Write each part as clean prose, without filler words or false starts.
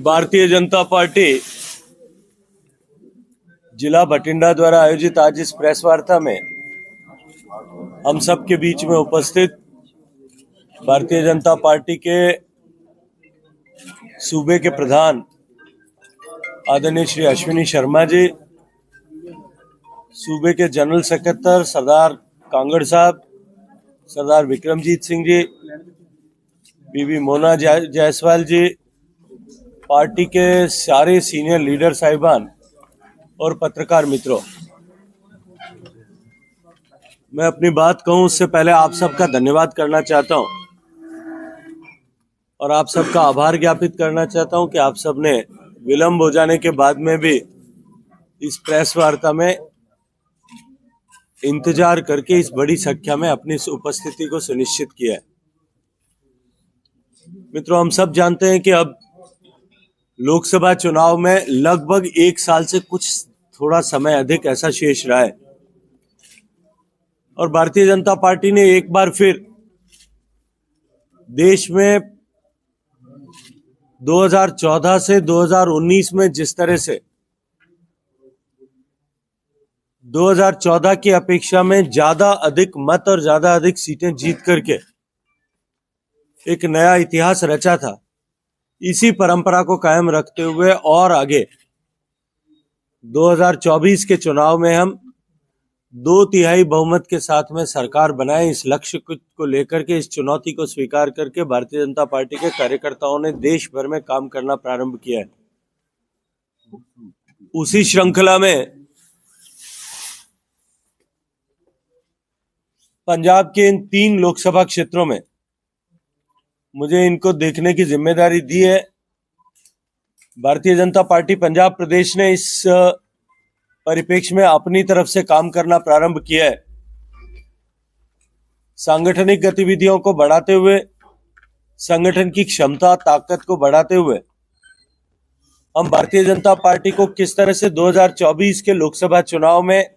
Bharatiya Janata party जिला बठिंडा द्वारा आयोजित आज इस प्रेस वार्ता में हम सब के बीच में उपस्थित भारतीय जनता पार्टी के सूबे के प्रधान आदरणीय श्री अश्विनी शर्मा जी, सूबे के जनरल सेक्रेटरी सरदार कांगड़ साहब, सरदार विक्रमजीत सिंह जी, बीबी मोना जायसवाल जी, पार्टी के सारे सीनियर लीडर साहिबान और पत्रकार मित्रों, मैं अपनी बात कहूं उससे पहले आप सबका धन्यवाद करना चाहता हूं और आप सबका आभार ज्ञापित करना चाहता हूं कि आप सबने विलंब हो जाने के बाद में भी इस प्रेस वार्ता में इंतजार करके इस बड़ी संख्या में अपनी उपस्थिति को सुनिश्चित किया है। मित्रों, हम सब जानते हैं कि अब लोकसभा चुनाव में लगभग 1 साल से कुछ थोड़ा समय अधिक ऐसा शेष रहा है और भारतीय जनता पार्टी ने एक बार फिर देश में 2014 से 2019 में जिस तरह से 2014 की अपेक्षा में ज्यादा अधिक मत और ज्यादा अधिक सीटें जीत करके एक नया इतिहास रचा था, इसी परंपरा को कायम रखते हुए और आगे 2024 के चुनाव में हम 2/3 बहुमत के साथ में सरकार बनाए, इस लक्ष्य को लेकर के, इस चुनौती को स्वीकार करके भारतीय जनता पार्टी के कार्यकर्ताओं ने देश भर में काम करना प्रारंभ किया है। उसी श्रृंखला में पंजाब के इन 3 लोकसभा क्षेत्रों में मुझे इनको देखने की जिम्मेदारी दी है। भारतीय जनता पार्टी पंजाब प्रदेश ने इस परिप्रेक्ष्य में अपनी तरफ से काम करना प्रारंभ किया है। सांगठनिक गतिविधियों को बढ़ाते हुए, संगठन की क्षमता ताकत को बढ़ाते हुए हम भारतीय जनता पार्टी को किस तरह से 2024 के लोकसभा चुनाव में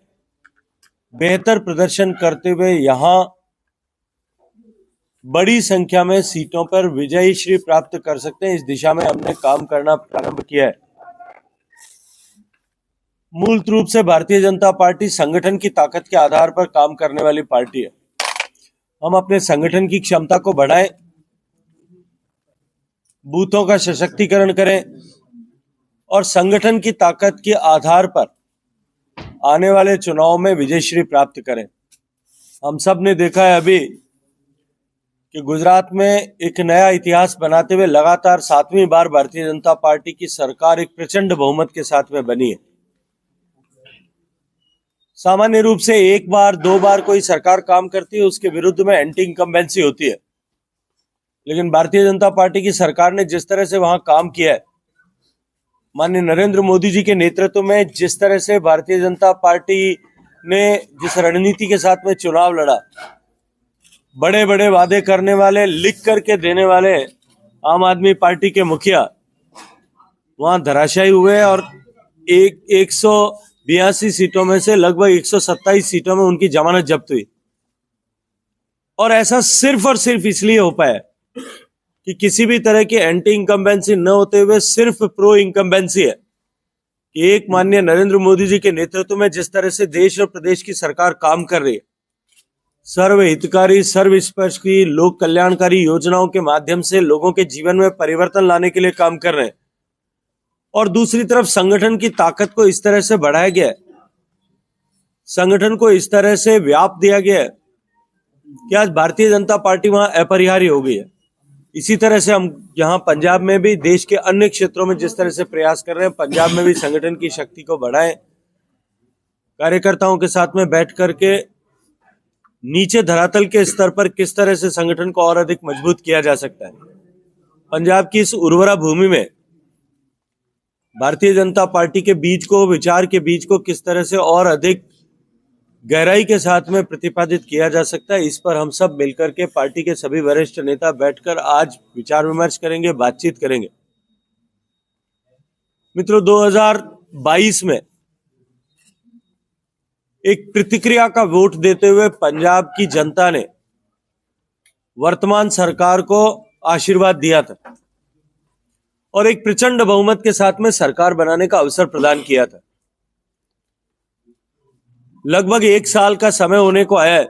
बेहतर प्रदर्शन करते हुए यहां बड़ी संख्या में सीटों पर विजयी श्री प्राप्त कर सकते हैं, इस दिशा में हमने काम करना प्रारंभ किया है। मूल रूप से भारतीय जनता पार्टी संगठन की ताकत के आधार पर काम करने वाली पार्टी है। हम अपने संगठन की क्षमता को बढ़ाएं, बूथों का सशक्तिकरण करें और संगठन की ताकत के आधार पर आने वाले चुनाव में विजयश्री प्राप्त करें। हम सब ने देखा है अभी कि गुजरात में एक नया इतिहास बनाते हुए लगातार 7वीं बार भारतीय जनता पार्टी की सरकार एक प्रचंड बहुमत के साथ में बनी है। सामान्य रूप से 1 बार 2 बार कोई सरकार काम करती है, उसके विरुद्ध में एंटी इनकम्बेंसी होती है, लेकिन भारतीय जनता पार्टी की सरकार ने जिस तरह से वहां काम किया है, माननीय नरेंद्र मोदी जी के नेतृत्व में जिस तरह से भारतीय जनता पार्टी ने जिस रणनीति के साथ में चुनाव लड़ा, बड़े बड़े वादे करने वाले, लिख करके देने वाले आम आदमी पार्टी के मुखिया वहां धराशायी हुए और 182 सीटों में से लगभग 127 सीटों में उनकी जमानत जब्त हुई। और ऐसा सिर्फ और सिर्फ इसलिए हो पाया कि किसी भी तरह की एंटी इनकम्बेंसी न होते हुए सिर्फ प्रो इनकम्बेंसी है कि एक माननीय नरेंद्र मोदी जी के नेतृत्व में जिस तरह से देश और प्रदेश की सरकार काम कर रही है, सर्वहितकारी, सर्वस्पर्शी, लोक कल्याणकारी योजनाओं के माध्यम से लोगों के जीवन में परिवर्तन लाने के लिए काम कर रहे हैं, और दूसरी तरफ संगठन की ताकत को इस तरह से बढ़ाया गया है, संगठन को इस तरह से व्याप दिया गया है कि आज भारतीय जनता पार्टी वहां अपरिहार्य हो गई है। इसी तरह से हम यहाँ पंजाब में भी, देश के अन्य क्षेत्रों में जिस तरह से प्रयास कर रहे हैं, पंजाब में भी संगठन की शक्ति को बढ़ाएं, कार्यकर्ताओं के साथ में बैठ करके नीचे धरातल के स्तर पर किस तरह से संगठन को और अधिक मजबूत किया जा सकता है। पंजाब की इस उर्वरा भूमि में भारतीय जनता पार्टी के बीज को, विचार के बीज को किस तरह से और अधिक गहराई के साथ में प्रतिपादित किया जा सकता है, इस पर हम सब मिलकर के पार्टी के सभी वरिष्ठ नेता बैठकर आज विचार विमर्श करेंगे, बातचीत करेंगे। मित्रों, 2022 में एक प्रतिक्रिया का वोट देते हुए पंजाब की जनता ने वर्तमान सरकार को आशीर्वाद दिया था और एक प्रचंड बहुमत के साथ में सरकार बनाने का अवसर प्रदान किया था। लगभग 1 साल का समय होने को आया है।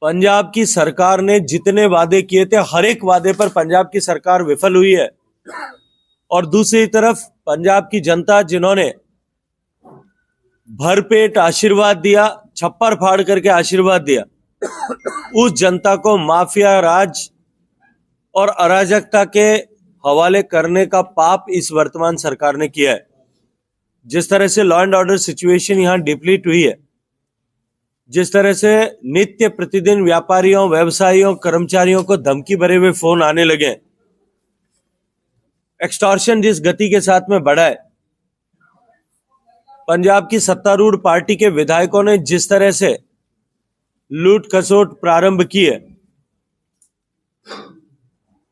पंजाब की सरकार ने जितने वादे किए थे, हर एक वादे पर पंजाब की सरकार विफल हुई है। और दूसरी तरफ पंजाब की जनता, जिन्होंने भरपेट आशीर्वाद दिया, छप्पर फाड़ करके आशीर्वाद दिया, उस जनता को माफिया राज और अराजकता के हवाले करने का पाप इस वर्तमान सरकार ने किया है। जिस तरह से लॉ एंड ऑर्डर सिचुएशन यहां डिप्लीट हुई है, जिस तरह से नित्य प्रतिदिन व्यापारियों, व्यवसायियों, कर्मचारियों को धमकी भरे हुए फोन आने लगे, एक्सटॉर्शन जिस गति के साथ में बढ़ा है, पंजाब की सत्तारूढ़ पार्टी के विधायकों ने जिस तरह से लूट खसोट प्रारंभ की है,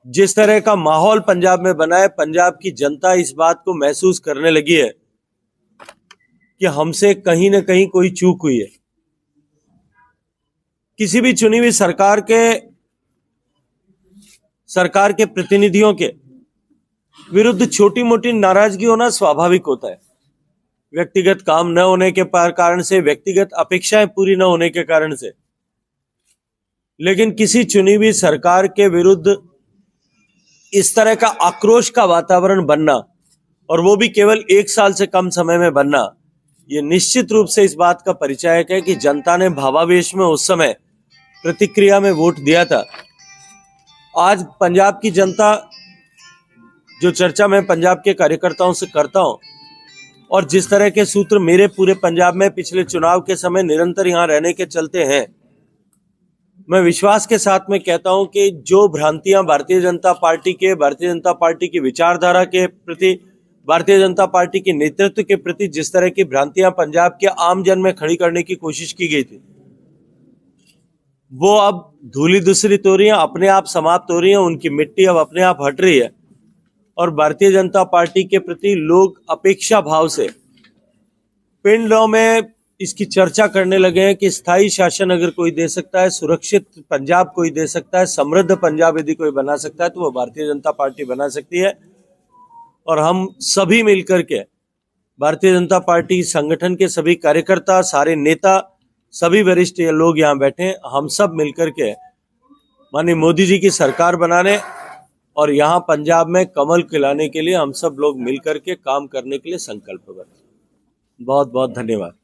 जिस तरह का माहौल पंजाब में बना है, पंजाब की जनता इस बात को महसूस करने लगी है कि हमसे कहीं ना कहीं कोई चूक हुई है। किसी भी चुनी हुई सरकार के प्रतिनिधियों के विरुद्ध छोटी मोटी नाराजगी होना स्वाभाविक होता है। व्यक्तिगत काम न होने के कारण से, व्यक्तिगत अपेक्षाएं पूरी न होने के कारण से। लेकिन किसी चुनी हुई सरकार के विरुद्ध इस तरह का आक्रोश का वातावरण बनना, और वो भी केवल 1 साल से कम समय में बनना, ये निश्चित रूप से इस बात का परिचायक है कि जनता ने भावावेश में उस समय प्रतिक्रिया में वोट दिया था। आज पंजाब की जनता, जो चर्चा मैं पंजाब के कार्यकर्ताओं से करता हूं, और जिस तरह के सूत्र मेरे पूरे पंजाब में पिछले चुनाव के समय निरंतर यहां रहने के चलते हैं, मैं विश्वास के साथ में कहता हूं कि जो भ्रांतियां भारतीय जनता पार्टी की विचारधारा के प्रति, भारतीय जनता पार्टी के नेतृत्व के प्रति जिस तरह की भ्रांतियां पंजाब के आम जन में खड़ी करने की कोशिश की गई थी, वो अब धूली दूसरित हो रही है, अपने आप समाप्त हो रही है, उनकी मिट्टी अब अपने आप हट रही है। और भारतीय जनता पार्टी के प्रति लोग अपेक्षा भाव से पिंडों में इसकी चर्चा करने लगे हैं कि स्थायी शासन अगर कोई दे सकता है, सुरक्षित पंजाब कोई दे सकता है, समृद्ध पंजाब यदि कोई बना सकता है, तो वो भारतीय जनता पार्टी बना सकती है। और हम सभी मिलकर के, भारतीय जनता पार्टी संगठन के सभी कार्यकर्ता, सारे नेता, सभी वरिष्ठ लोग यहाँ बैठे, हम सब मिलकर के माननीय मोदी जी की सरकार बनाने और यहाँ पंजाब में कमल खिलाने के लिए हम सब लोग मिलकर के काम करने के लिए संकल्पबद्ध। बहुत बहुत धन्यवाद।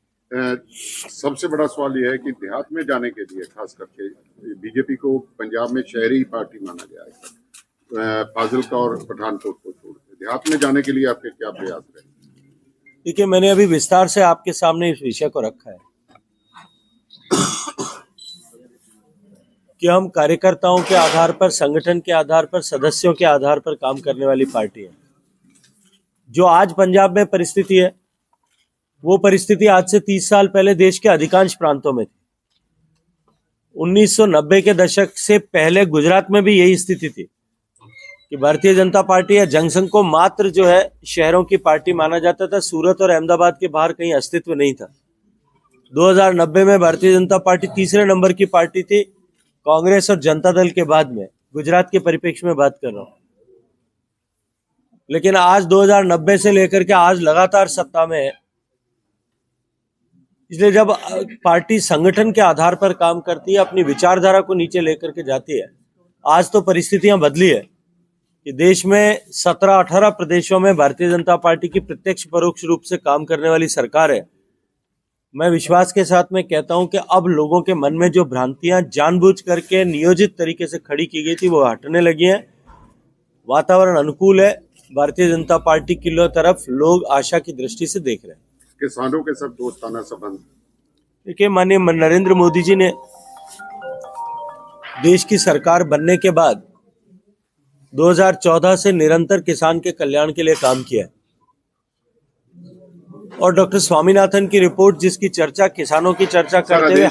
सबसे बड़ा सवाल यह है कि देहात में जाने के लिए खास करके बीजेपी को पंजाब में शहरी पार्टी माना गया है, फाजिलका और पठानकोट को छोड़ के देहात में जाने के लिए आपके क्या प्रयास रहे? देखिए, मैंने अभी विस्तार से आपके सामने इस विषय को रखा है कि हम कार्यकर्ताओं के आधार पर, संगठन के आधार पर, सदस्यों के आधार पर काम करने वाली पार्टी है। जो आज पंजाब में परिस्थिति है, वो परिस्थिति आज से 30 साल पहले देश के अधिकांश प्रांतों में थी। 1990 के दशक से पहले गुजरात में भी यही स्थिति थी कि भारतीय जनता पार्टी या जनसंघ को मात्र जो है शहरों की पार्टी माना जाता था। सूरत और अहमदाबाद के बाहर कहीं अस्तित्व नहीं था। 2090 में भारतीय जनता पार्टी तीसरे नंबर की पार्टी थी, कांग्रेस और जनता दल के बाद में। गुजरात के परिप्रेक्ष्य में बात कर रहा हूं। लेकिन आज 2090 से लेकर के आज लगातार सत्ता में है। इसलिए जब पार्टी संगठन के आधार पर काम करती है, अपनी विचारधारा को नीचे लेकर के जाती है, आज तो परिस्थितियां बदली है कि देश में 17-18 प्रदेशों में भारतीय जनता पार्टी की प्रत्यक्ष परोक्ष रूप से काम करने वाली सरकार है। मैं विश्वास के साथ में कहता हूं कि अब लोगों के मन में जो भ्रांतियां जानबूझ करके नियोजित तरीके से खड़ी की गई थी, वो हटने लगी हैं। वातावरण अनुकूल है। भारतीय जनता पार्टी की तरफ लोग आशा की दृष्टि से देख रहे हैं। किसानों के साथ दोस्ताना संबंध। देखिए, माननीय नरेंद्र मोदी जी ने देश की सरकार बनने के बाद 2014 से निरंतर किसान के कल्याण के लिए काम किया है। और डॉक्टर स्वामीनाथन की रिपोर्ट, जिसकी चर्चा किसानों की चर्चा करते हुए,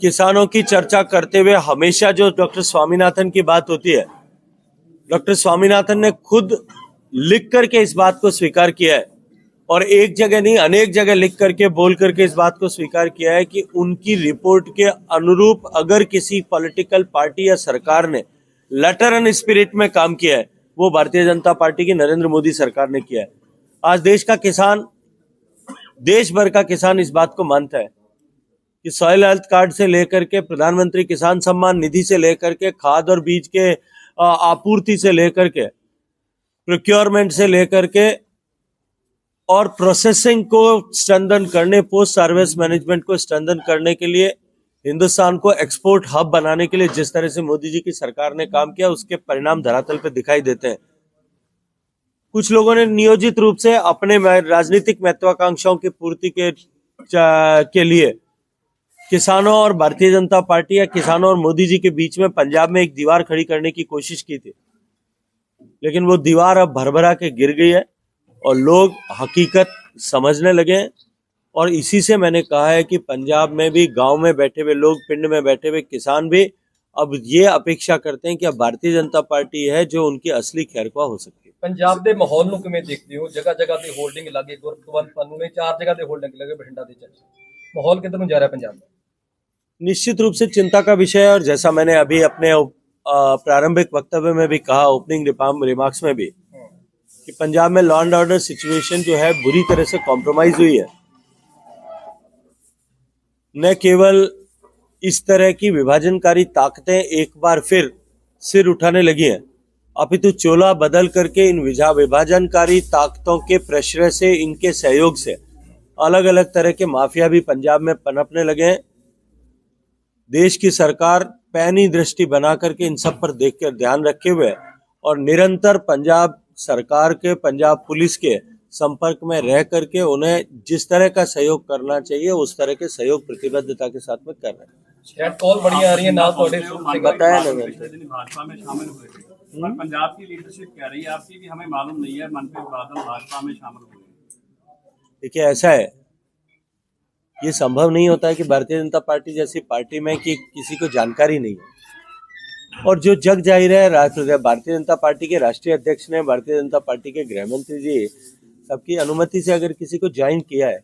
किसानों की चर्चा करते हुए हमेशा जो डॉक्टर स्वामीनाथन की बात होती है, डॉक्टर स्वामीनाथन ने खुद लिख करके इस बात को स्वीकार किया है और एक जगह नहीं अनेक जगह लिख करके बोल करके इस बात को स्वीकार किया है कि उनकी रिपोर्ट के अनुरूप अगर किसी पॉलिटिकल पार्टी या सरकार ने लेटर एंड स्पिरिट में काम किया है वो भारतीय जनता पार्टी की नरेंद्र मोदी सरकार ने किया है। आज देश का किसान, देश भर का किसान इस बात को मानता है कि सॉइल हेल्थ कार्ड से लेकर के प्रधानमंत्री किसान सम्मान निधि से लेकर के खाद और बीज के आपूर्ति से लेकर के प्रोक्योरमेंट से लेकर के और प्रोसेसिंग को स्ट्रेंथन करने, पोस्ट हार्वेस्ट मैनेजमेंट को स्ट्रेंथन करने के लिए, हिंदुस्तान को एक्सपोर्ट हब बनाने के लिए जिस तरह से मोदी जी की सरकार ने काम किया उसके परिणाम धरातल पे दिखाई देते हैं। कुछ लोगों ने नियोजित रूप से अपने राजनीतिक महत्वाकांक्षाओं की पूर्ति के लिए किसानों और भारतीय जनता पार्टी या किसानों और मोदी जी के बीच में पंजाब में एक दीवार खड़ी करने की कोशिश की थी, लेकिन वो दीवार अब भरभरा के गिर गई है और लोग हकीकत समझने लगे हैं। और इसी से मैंने कहा है कि पंजाब में भी गांव में बैठे हुए लोग, पिंड में बैठे हुए किसान भी अब ये अपेक्षा करते हैं कि अब भारतीय जनता पार्टी है जो उनकी असली खैरख्वाह हो सकती है। पंजाब ਦੇ ਮਾਹੌਲ ਨੂੰ ਕਿਵੇਂ ਦੇਖਦੇ ਹੋ? ਜਗ੍ਹਾ ਜਗ੍ਹਾ ਤੇ ਹੋਲਡਿੰਗ ਲੱਗੇ, ਗੁਰਦੁਆਰਾ ਪੰਨੂ ਨੇ 4 ਜਗ੍ਹਾ ਤੇ ਹੋਲਡਿੰਗ ਲੱਗੇ ਬਠਿੰਡਾ ਦੇ ਚ। ਮਾਹੌਲ ਕਿੱਧਰ ਨੂੰ ਜਾ ਰਿਹਾ पंजाब में? निश्चित रूप से चिंता का विषय है और जैसा मैंने अभी अपने प्रारंभिक वक्तव्य में भी कहा, ओपनिंग रिमार्क्स में भी, कि पंजाब में लॉ एंड ऑर्डर सिचुएशन जो है बुरी तरह से कॉम्प्रोमाइज हुई है। न केवल इस तरह की विभाजनकारी ताकतें एक बार फिर सिर उठाने लगी हैं, अपितु चोला बदल करके इन विभाजनकारी ताकतों के प्रेशर से, इनके सहयोग से अलग अलग तरह के माफिया भी पंजाब में पनपने लगे हैं। देश की सरकार पैनी दृष्टि बना करके इन सब पर देखकर ध्यान रखे हुए और निरंतर पंजाब सरकार के, पंजाब पुलिस के संपर्क में रह करके उन्हें जिस तरह का सहयोग करना चाहिए उस तरह के सहयोग प्रतिबद्धता के साथ में कर रहे हैं। शायद कॉल बड़ी आ रही है ना, थोड़े बताया ना भाजपा में शामिल हुए थे, पर पंजाब की लीडरशिप कह रही है आपकी कि हमें मालूम नहीं है मनप्रीत बादल भाजपा में शामिल हुए। देखिए ऐसा है, ये संभव नहीं होता है कि भारतीय जनता पार्टी जैसी पार्टी में कि किसी को जानकारी नहीं है। और जो जग जाहिर है, भारतीय जनता पार्टी के राष्ट्रीय अध्यक्ष ने, भारतीय जनता पार्टी के गृह मंत्री जी सबकी अनुमति से अगर किसी को ज्वाइन किया है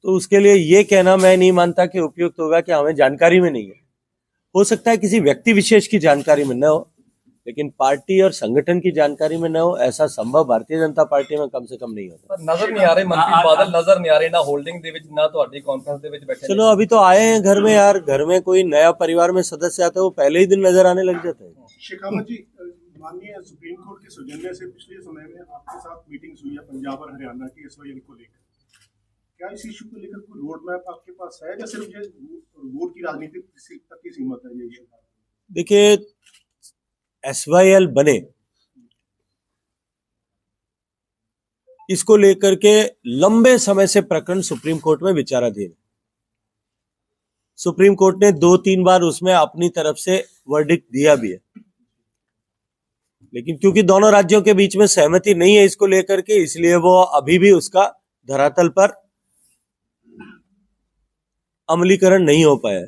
तो उसके लिए ये कहना मैं नहीं मानता कि उपयुक्त होगा कि हमें जानकारी में नहीं है। हो सकता है किसी व्यक्ति विशेष की जानकारी में न हो, लेकिन पार्टी और संगठन की जानकारी में न हो, ऐसा संभव भारतीय जनता पार्टी में कम से कम नहीं होता। नजर नहीं आ रहे मनप्रीत बादल, नजर नहीं आ रहे ना होल्डिंग दे विच ना ਤੁਹਾਡੀ कॉन्फ्रेंस ਦੇ ਵਿੱਚ बैठे। चलो अभी तो आए हैं घर में यार, घर में कोई नया परिवार में सदस्य आता है वो पहले ही दिन नजर आने लग जाता है। शेखावत जी, माननीय सुप्रीम कोर्ट के सौजन्य से पिछले समय में आपके साथ मीटिंग्स हुई है पंजाब और हरियाणा की एसवाईएल को लेकर। क्या इस इशू को लेकर कोई रोड मैप आपके पास है या सिर्फ ये वोट की राजनीति तक की सीमित है? ये देखिए, एसवाईएल बने इसको लेकर के लंबे समय से प्रकरण सुप्रीम कोर्ट में विचाराधीन। सुप्रीम कोर्ट ने 2-3 बार उसमें अपनी तरफ से वर्डिक्ट दिया भी है, लेकिन क्योंकि दोनों राज्यों के बीच में सहमति नहीं है इसको लेकर के, इसलिए वो अभी भी उसका धरातल पर अमलीकरण नहीं हो पाया है।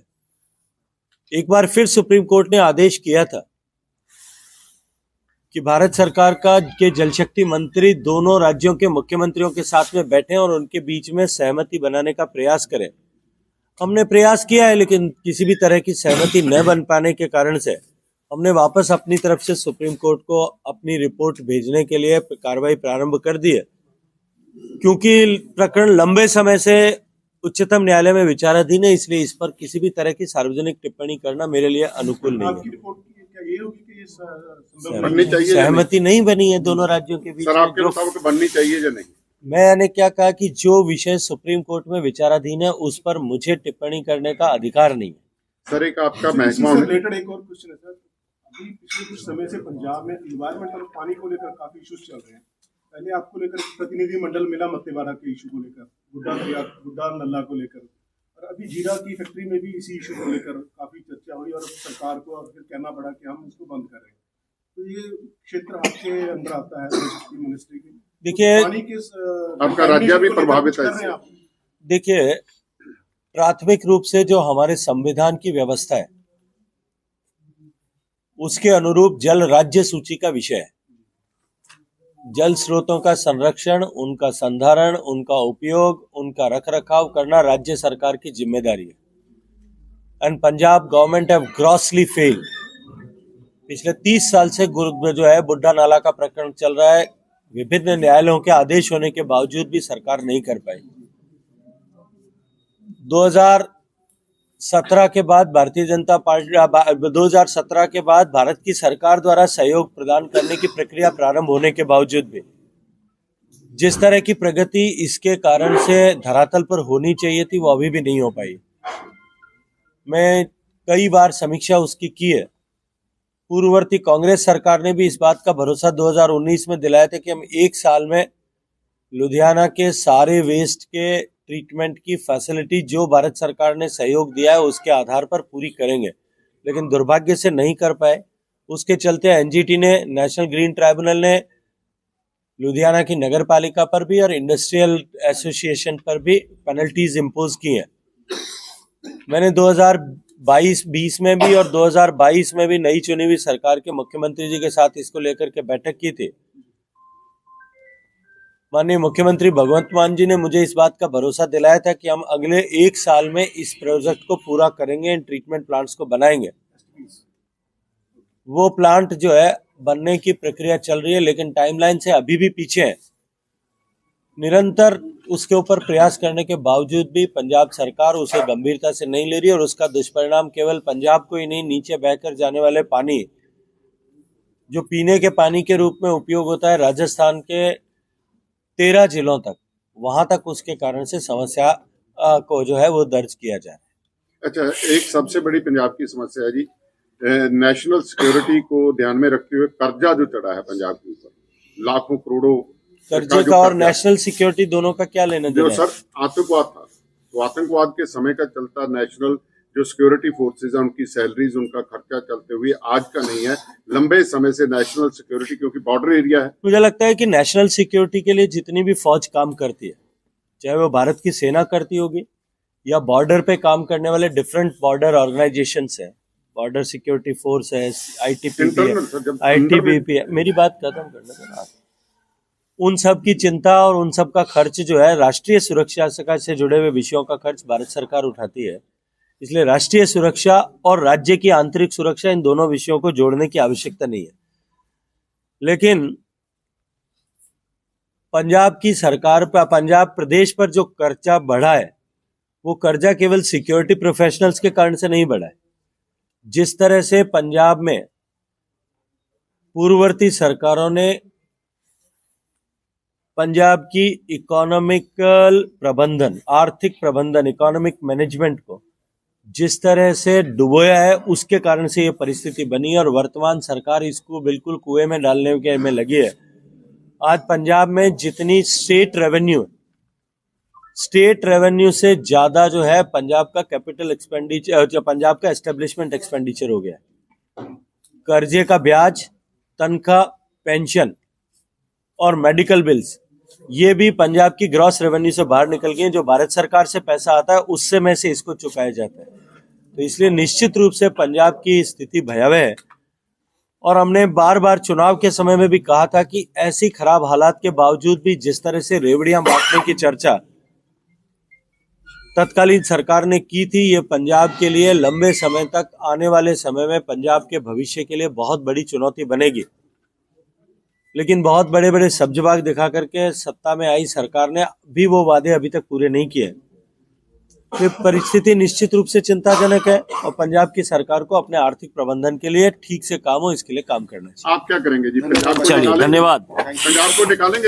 एक बार फिर सुप्रीम कोर्ट ने आदेश किया था कि भारत सरकार के जल शक्ति मंत्री दोनों राज्यों के मुख्यमंत्रियों के साथ में बैठे और उनके बीच में सहमति बनाने का प्रयास करें। हमने प्रयास किया है, लेकिन किसी भी तरह की सहमति न बन पाने के कारण से हमने वापस अपनी तरफ से सुप्रीम कोर्ट को अपनी रिपोर्ट भेजने के लिए कार्रवाई प्रारंभ कर दी है, क्योंकि प्रकरण लंबे समय से उच्चतम न्यायालय में विचाराधीन है। इसलिए इस पर किसी भी तरह की सार्वजनिक टिप्पणी करना मेरे लिए अनुकूल नहीं है। ये होगी कि बननी चाहिए, सहमति नहीं बनी है दोनों राज्यों के बीच। सर आपके मुताबिक बननी चाहिए या नहीं? मैंने क्या कहा कि जो विषय सुप्रीम कोर्ट में विचाराधीन है उस पर मुझे टिप्पणी करने का अधिकार नहीं है। सर एक आपका महकमा रिलेटेड एक और क्वेश्चन है सर, अभी पिछले कुछ समय से पंजाब में एनवायरमेंट और पानी को लेकर काफी इश्यूज चल रहे हैं। पहले आपको लेकर प्रतिनिधि मंडल मिला मत्तेवाड़ा के इशू को लेकर, गुड्डा नल्ला को लेकर, और अभी जीरा की फैक्ट्री में भी इसी इशू को लेकर काफी चर्चा हुई और सरकार को फिर कहना पड़ा कि हम इसको बंद करें। तो ये क्षेत्र आपके अंदर आता है मिनिस्ट्री की। देखिए, आपका राज्य भी प्रभावित है। देखिए, प्राथमिक रूप से जो हमारे संविधान की व्यवस्था है उसके अनुरूप जल राज्य सूची का विषय है। जल स्रोतों का संरक्षण, उनका संधारण, उनका उपयोग, उनका रखरखाव करना राज्य सरकार की जिम्मेदारी है। And Punjab government have grossly failed. पिछले 30 साल से जो है बुड्ढा नाला का प्रकरण चल रहा है, विभिन्न न्यायालयों के आदेश होने के बावजूद भी सरकार नहीं कर पाई। 2017 के बाद भारतीय जनता पार्टी 2017 के बाद भारत की सरकार द्वारा सहयोग प्रदान करने की प्रक्रिया प्रारंभ होने के बावजूद भी जिस तरह की प्रगति इसके कारण से धरातल पर होनी चाहिए थी वो अभी भी नहीं हो पाई। मैं कई बार समीक्षा उसकी की है। पूर्ववर्ती कांग्रेस सरकार ने भी इस बात का भरोसा 2019 में दिलाया था कि हम 1 साल में लुधियाना के सारे वेस्ट के ट्रीटमेंट की फैसिलिटी जो भारत सरकार ने सहयोग दिया है उसके आधार पर पूरी करेंगे, लेकिन दुर्भाग्य से नहीं कर पाए। उसके चलते एनजीटी ने, नेशनल ग्रीन ट्राइब्यूनल ने लुधियाना की नगर पालिका पर भी और इंडस्ट्रियल एसोसिएशन पर भी पेनल्टीज इम्पोज की हैं। मैंने 2022 में भी और 2022 में भी नई चुनी हुई सरकार के मुख्यमंत्री जी के साथ इसको लेकर के बैठक की थी। माननीय मुख्यमंत्री भगवंत मान जी ने मुझे इस बात का भरोसा दिलाया था कि हम अगले 1 साल में इस प्रोजेक्ट को पूरा करेंगे, इन ट्रीटमेंट प्लांट्स को बनाएंगे। वो प्लांट जो है बनने की प्रक्रिया चल रही है, लेकिन टाइमलाइन से अभी भी पीछे है। निरंतर उसके ऊपर प्रयास करने के बावजूद भी पंजाब सरकार उसे गंभीरता से नहीं ले रही और उसका दुष्परिणाम केवल पंजाब को ही नहीं, नीचे बहकर जाने वाले पानी जो पीने के पानी के रूप में उपयोग होता है राजस्थान के 13 जिलों तक, वहां तक उसके कारण से समस्या को जो है वो दर्ज किया जाए। अच्छा, एक सबसे बड़ी पंजाब की समस्या है जी, नेशनल सिक्योरिटी को ध्यान में रखते हुए कर्जा जो चढ़ा है पंजाब के ऊपर, लाखों करोड़ों कर्जे का और नेशनल सिक्योरिटी दोनों का क्या लेना देना? जो सर आतंकवाद था, तो आतंकवाद के समय का चलता नेशनल जो सिक्योरिटी फोर्सेज है उनकी सैलरीज, उनका खर्चा चलते हुए आज का नहीं है, लंबे समय से नेशनल सिक्योरिटी, क्योंकि बॉर्डर एरिया है। मुझे लगता है कि नेशनल सिक्योरिटी के लिए जितनी भी फौज काम करती है, चाहे वो भारत की सेना करती होगी या बॉर्डर पे काम करने वाले डिफरेंट बॉर्डर ऑर्गेनाइजेशंस है, बॉर्डर सिक्योरिटी फोर्स है, आईटीबीपी है, मेरी बात खत्म करने देना। उन सब की चिंता और उन सब का खर्च जो है राष्ट्रीय सुरक्षा से जुड़े हुए विषयों का खर्च भारत सरकार उठाती है। इसलिए राष्ट्रीय सुरक्षा और राज्य की आंतरिक सुरक्षा, इन दोनों विषयों को जोड़ने की आवश्यकता नहीं है। लेकिन पंजाब की सरकार पर, पंजाब प्रदेश पर जो कर्जा बढ़ा है वो कर्जा केवल सिक्योरिटी प्रोफेशनल्स के कारण से नहीं बढ़ा है। जिस तरह से पंजाब में पूर्ववर्ती सरकारों ने पंजाब की इकोनॉमिकल प्रबंधन, आर्थिक प्रबंधन, इकोनॉमिक मैनेजमेंट को जिस तरह से डुबोया है, उसके कारण से ये परिस्थिति बनी और वर्तमान सरकार इसको बिल्कुल कुएं में डालने के में लगी है। आज पंजाब में जितनी स्टेट रेवेन्यू से ज्यादा जो है पंजाब का कैपिटल एक्सपेंडिचर, पंजाब का एस्टेब्लिशमेंट एक्सपेंडिचर हो गया। कर्जे का ब्याज, तनख्वाह, पेंशन और मेडिकल बिल्स, ये भी पंजाब की ग्रॉस रेवेन्यू से बाहर निकल गए। जो भारत सरकार से पैसा आता है उससे में से इसको चुकाया जाता है। तो इसलिए निश्चित रूप से पंजाब की स्थिति भयावह है। और हमने बार बार चुनाव के समय में भी कहा था कि ऐसी खराब हालात के बावजूद भी जिस तरह से रेवड़ियां बांटने की चर्चा तत्कालीन सरकार ने की थी, ये पंजाब के लिए लंबे समय तक, आने वाले समय में पंजाब के भविष्य के लिए बहुत बड़ी चुनौती बनेगी। लेकिन बहुत बड़े बड़े सब्जबाग दिखा करके सत्ता में आई सरकार ने भी वो वादे अभी तक पूरे नहीं किए। ये परिस्थिति निश्चित रूप से चिंताजनक है और पंजाब की सरकार को अपने आर्थिक प्रबंधन के लिए ठीक से काम हो, इसके लिए काम करना चाहिए। आप क्या करेंगे जी? पंजाब को चलिए, निकालेंगे? धन्यवाद। पंजाब को निकालेंगे।